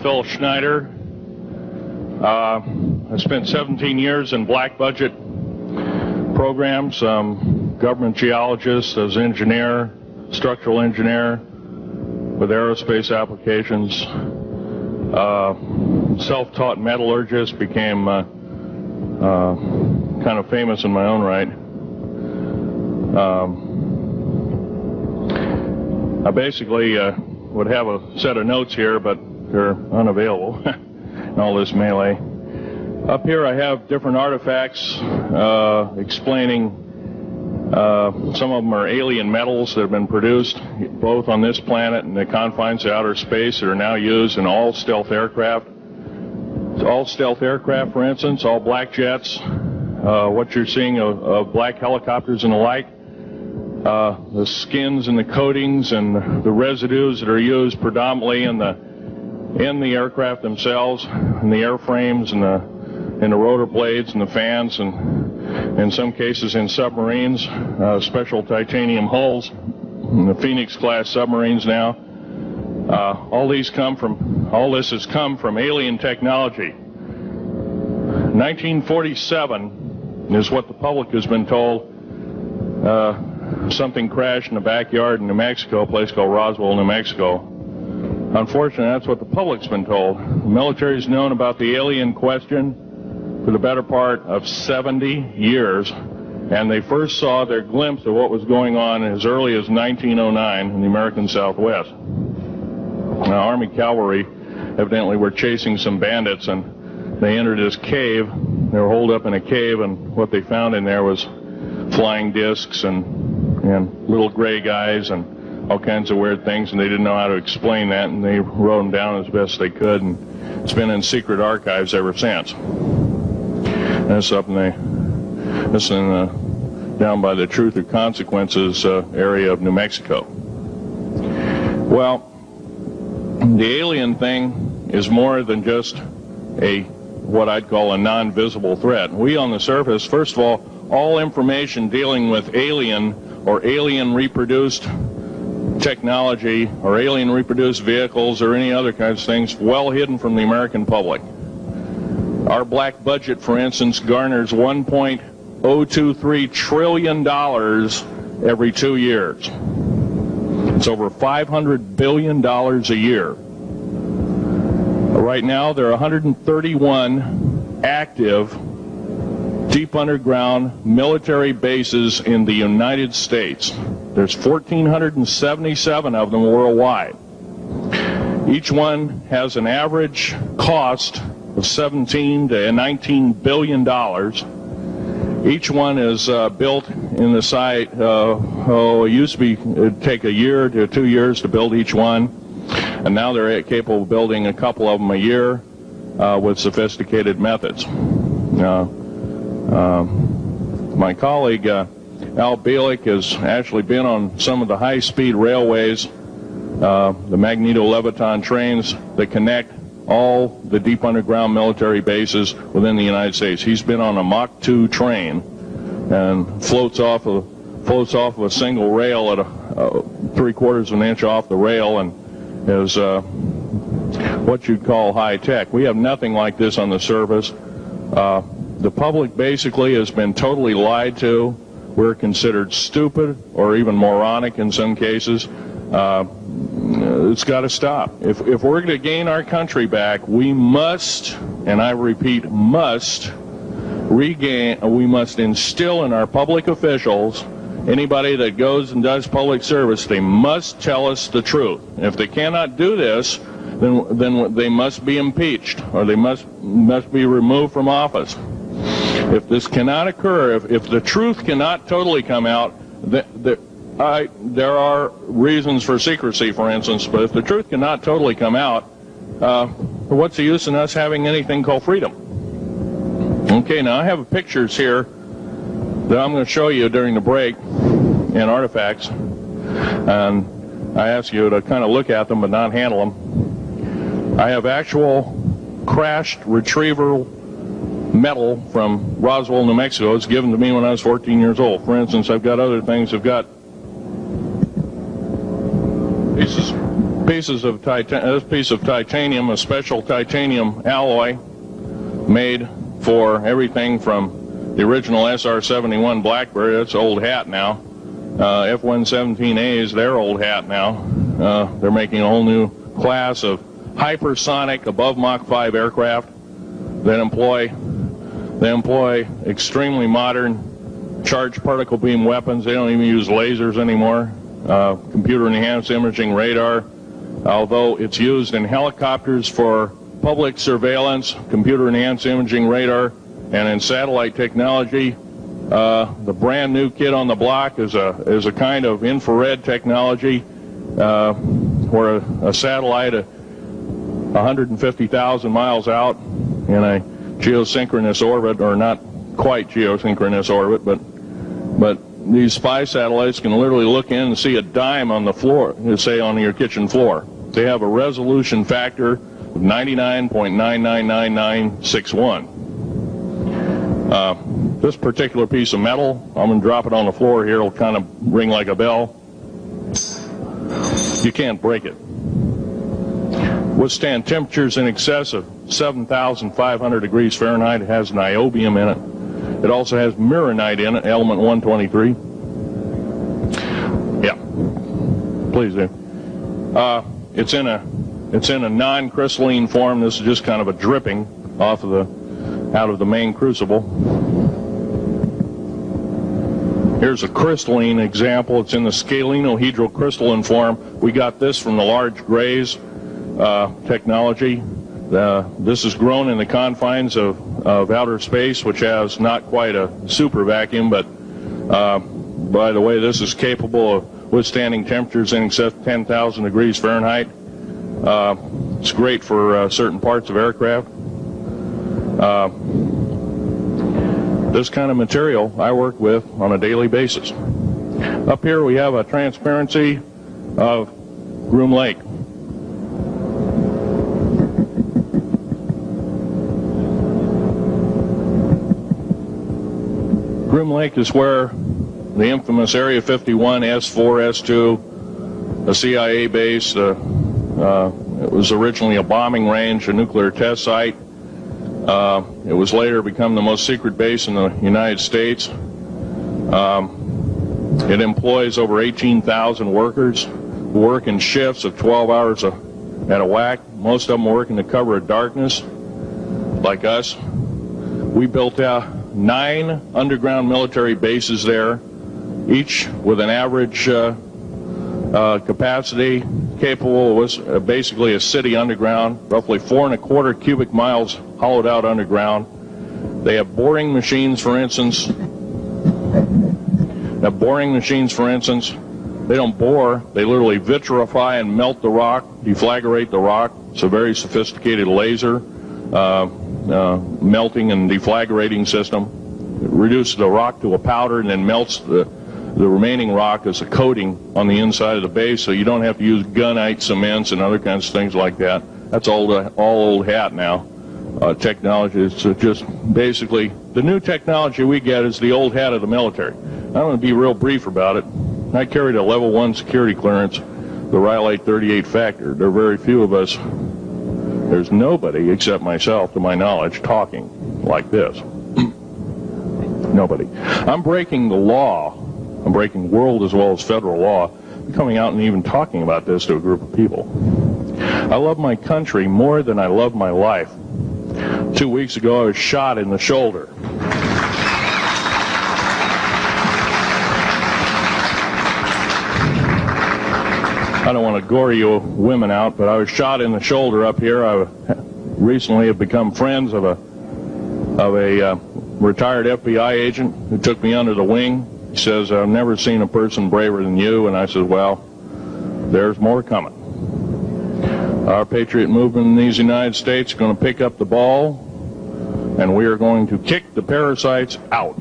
Philip Schneider. I spent 17 years in black budget programs, government geologist, as engineer, structural engineer with aerospace applications, self-taught metallurgist, became kind of famous in my own right. I basically would have a set of notes here, but they're unavailable in all this melee. Up here I have different artifacts explaining some of them are alien metals that have been produced both on this planet and the confines of outer space that are now used in all stealth aircraft. All stealth aircraft, for instance, all black jets, what you're seeing of black helicopters and the like, the skins and the coatings and the residues that are used predominantly in the aircraft themselves, in the airframes and the rotor blades and the fans, and in some cases in submarines, special titanium hulls, in the Phoenix class submarines now. All this has come from alien technology. 1947 is what the public has been told. Something crashed in the backyard in New Mexico, a place called Roswell, New Mexico. Unfortunately, that's what the public's been told. The military's known about the alien question for the better part of 70 years, and they first saw their glimpse of what was going on as early as 1909 in the American Southwest. Now, Army cavalry evidently were chasing some bandits, and they entered this cave. They were holed up in a cave, and what they found in there was flying discs and little gray guys and all kinds of weird things, and they didn't know how to explain that, and they wrote them down as best they could, and it's been in secret archives ever since. That's up down by the Truth or Consequences area of New Mexico. Well, the alien thing is more than just what I'd call a non-visible threat. We on the surface, first of all information dealing with alien or alien reproduced technology or alien reproduced vehicles or any other kinds of things well hidden from the American public. Our black budget, for instance, garners $1.023 trillion every 2 years. It's over $500 billion a year. Right now, there are 131 active deep underground military bases in the United States. There's 1,477 of them worldwide. Each one has an average cost of $17 to $19 billion. Each one is built in the site. It used to be it'd take a year to 2 years to build each one, and now they're capable of building a couple of them a year with sophisticated methods. My colleague Al Bielek has actually been on some of the high-speed railways, the magneto-leviton trains that connect all the deep underground military bases within the United States. He's been on a Mach 2 train and floats off of a single rail at 3/4 of an inch off the rail, and is what you'd call high-tech. We have nothing like this on the surface. The public basically has been totally lied to. We're considered stupid or even moronic in some cases. It's got to stop. If we're going to gain our country back, we must, and I repeat, must instill in our public officials, anybody that goes and does public service, they must tell us the truth. If they cannot do this, then they must be impeached, or they must be removed from office. If this cannot occur, if the truth cannot totally come out, there are reasons for secrecy, for instance, but if the truth cannot totally come out, what's the use in us having anything called freedom? Okay, now I have pictures here that I'm going to show you during the break in artifacts, and I ask you to kind of look at them but not handle them. I have actual crashed retriever metal from Roswell, New Mexico. It's given to me when I was 14 years old. For instance, I've got other things. I've got pieces This piece of titanium, a special titanium alloy made for everything from the original SR-71 Blackberry, that's old hat now, F-117A is their old hat now. They're making a whole new class of hypersonic above Mach 5 aircraft that employ extremely modern charged particle beam weapons. They don't even use lasers anymore. Computer enhanced imaging radar, although it's used in helicopters for public surveillance, computer enhanced imaging radar, and in satellite technology. The brand new kid on the block is a kind of infrared technology where a satellite 150,000 miles out in a geosynchronous orbit, or not quite geosynchronous orbit, but these spy satellites can literally look in and see a dime on the floor, say on your kitchen floor. They have a resolution factor of 99.999961. This particular piece of metal, I'm going to drop it on the floor here, it'll kind of ring like a bell. You can't break it. Withstand temperatures in excess of 7,500 degrees Fahrenheit. It has niobium in it. It also has mironite in it, element 123. Yeah, please do. It's in a non-crystalline form. This is just kind of a dripping out of the main crucible. Here's a crystalline example. It's in the scalenohedral crystalline form. We got this from the large grays technology. This is grown in the confines of outer space, which has not quite a super vacuum, but by the way, this is capable of withstanding temperatures in excess of 10,000 degrees Fahrenheit. It's great for certain parts of aircraft. This kind of material I work with on a daily basis. Up here we have a transparency of Groom Lake. Groom Lake is where the infamous Area 51, S4, S2, a CIA base, it was originally a bombing range, a nuclear test site. It was later become the most secret base in the United States. It employs over 18,000 workers who work in shifts of 12 hours at a whack. Most of them work in the cover of darkness, like us. We built 9 underground military bases there, each with an average capacity capable of basically a city underground, roughly 4¼ cubic miles hollowed out underground. They have boring machines, for instance. They don't bore, they literally vitrify and melt the rock, deflagrate the rock. It's a very sophisticated laser melting and deflagrating system. It reduces the rock to a powder and then melts the remaining rock as a coating on the inside of the base, so you don't have to use gunite cements and other kinds of things like that. That's all old hat now. Technology is just basically, the new technology we get is the old hat of the military. I'm going to be real brief about it. I carried a level 1 security clearance, the Rylate 38 factor. There are very few of us, there's nobody except myself, to my knowledge, talking like this. Nobody. I'm breaking the law. I'm breaking world as well as federal law, coming out and even talking about this to a group of people. I love my country more than I love my life. 2 weeks ago, I was shot in the shoulder. I don't want to gore you women out, but I was shot in the shoulder up here. I recently have become friends of a retired FBI agent who took me under the wing. He says, I've never seen a person braver than you. And I said, well, there's more coming. Our patriot movement in these United States is going to pick up the ball, and we are going to kick the parasites out.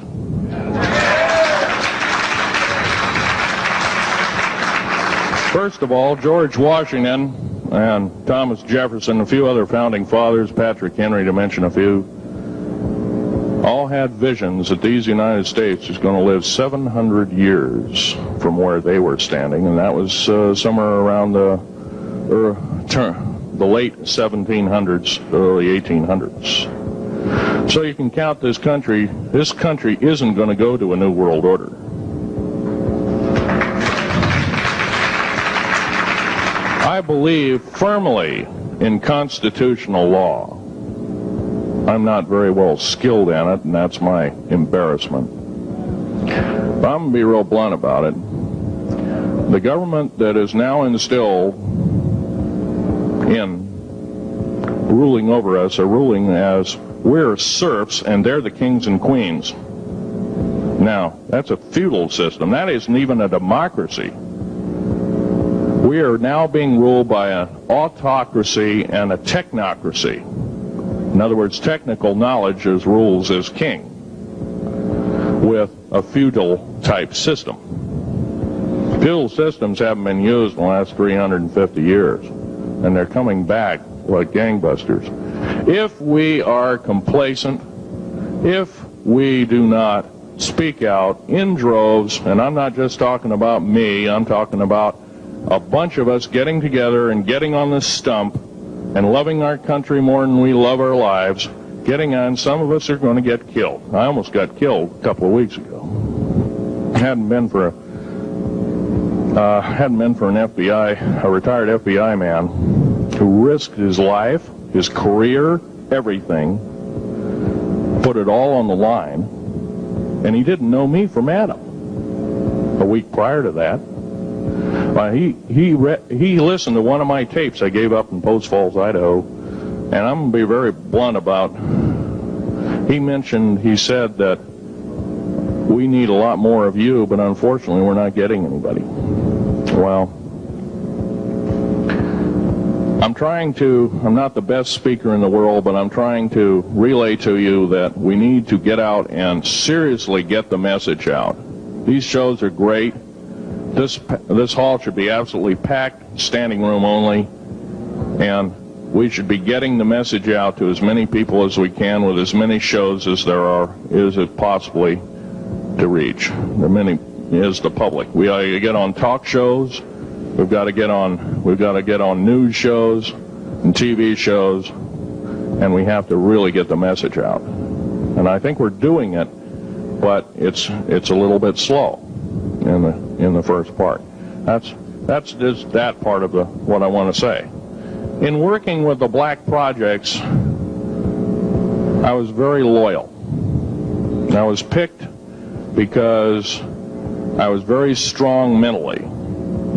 First of all, George Washington and Thomas Jefferson, a few other founding fathers, Patrick Henry to mention a few, all had visions that these United States is going to live 700 years from where they were standing, and that was somewhere around the the late 1700s, early 1800s. So you can count this country isn't going to go to a new world order. I believe firmly in constitutional law. I'm not very well skilled in it, and that's my embarrassment. But I'm going to be real blunt about it. The government that is now instilled in ruling over us are ruling as we're serfs and they're the kings and queens. Now, that's a feudal system. That isn't even a democracy. We are now being ruled by an autocracy and a technocracy. In other words, technical knowledge as rules as king, with a feudal type system. Feudal systems haven't been used in the last 350 years, and they're coming back like gangbusters. If we are complacent, if we do not speak out in droves, and I'm not just talking about me, I'm talking about a bunch of us getting together and getting on this stump and loving our country more than we love our lives, getting on, some of us are going to get killed. I almost got killed a couple of weeks ago. Hadn't been for an a retired FBI man who risked his life, his career, everything, put it all on the line, and he didn't know me from Adam. A week prior to that, he listened to one of my tapes I gave up in Post Falls, Idaho, and I'm going to be very blunt about. He said that we need a lot more of you, but unfortunately we're not getting anybody. Well, I'm not the best speaker in the world, but I'm trying to relay to you that we need to get out and seriously get the message out. These shows are great. This hall should be absolutely packed, standing room only, and we should be getting the message out to as many people as we can with as many shows as is it possibly to reach. The many is the public. We ought to get on talk shows. We've got to get on news shows and TV shows, and we have to really get the message out. And I think we're doing it, but it's a little bit slow in the first part. That's just that part of what I want to say. In working with the black projects, I was very loyal. I was picked because I was very strong mentally.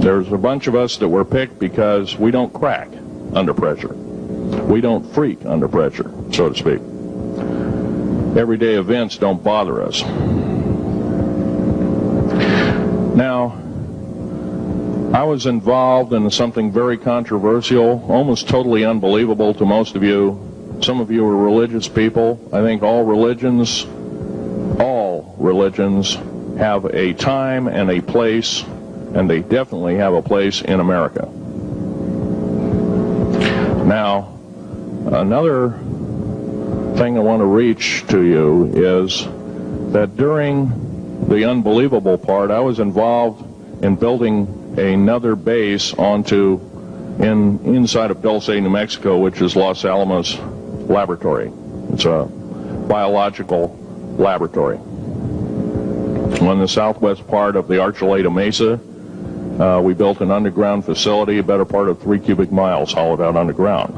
There's a bunch of us that were picked because we don't crack under pressure. We don't freak under pressure, so to speak. Everyday events don't bother us. Now, I was involved in something very controversial, almost totally unbelievable to most of you. Some of you are religious people. I think all religions have a time and a place, and they definitely have a place in America. Now, another thing I want to reach to you is that during the unbelievable part, I was involved in building another base inside of Dulce, New Mexico, which is Los Alamos Laboratory. It's a biological laboratory. On the southwest part of the Archuleta Mesa, we built an underground facility, a better part of 3 cubic miles hollowed out underground.